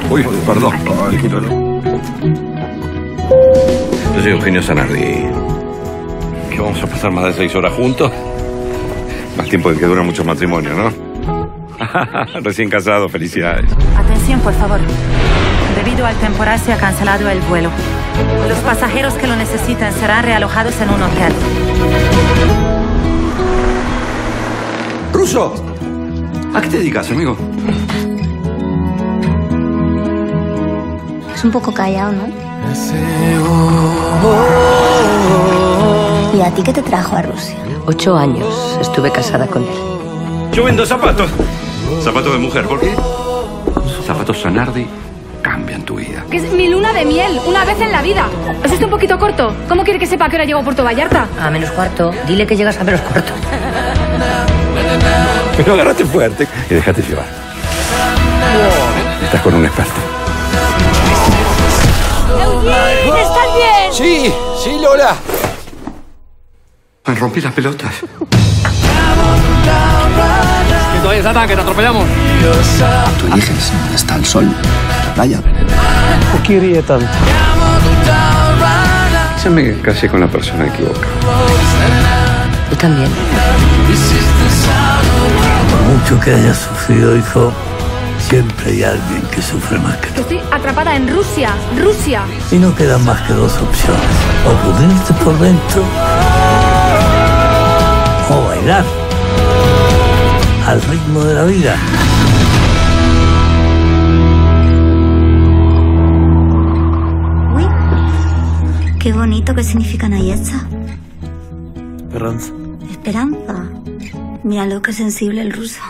Uy, perdón. Yo soy Eugenio Zanardi. ¿Qué vamos a pasar más de 6 horas juntos? Más tiempo del que dura muchos matrimonios, ¿no? Recién casado, felicidades. Atención, por favor. Debido al temporal se ha cancelado el vuelo. Los pasajeros que lo necesiten serán realojados en un hotel. ¡Ruso! ¿A qué te dedicas, amigo? Es un poco callado, ¿no? ¿Y a ti qué te trajo a Rusia? 8 años estuve casada con él. Yo vendo zapatos. Zapatos de mujer, ¿por qué? Zapatos Zanardi cambian tu vida. Que es mi luna de miel, una vez en la vida. ¿Es usted un poquito corto? ¿Cómo quiere que sepa que hora llego a Puerto Vallarta? A -4. Dile que llegas a -4. Pero agárrate fuerte y déjate llevar. Estás con un experto. ¡Eugene! ¿Estás bien? Sí, Lola. Me rompí las pelotas. Que todavía es ataque, te atropellamos. Tú eliges dónde está el sol, la playa. ¿Por qué ríe tanto? Se me casé con la persona equivocada. Tú también. Por mucho que hayas sufrido, hijo, siempre hay alguien que sufre más que tú. Estoy atrapada en Rusia. Rusia. Y no quedan más que 2 opciones. O pudrirte por dentro o bailar al ritmo de la vida. Uy, qué bonito. ¿Qué significa Nayetsa? Esperanza. Esperanza. Mira lo que sensible el ruso.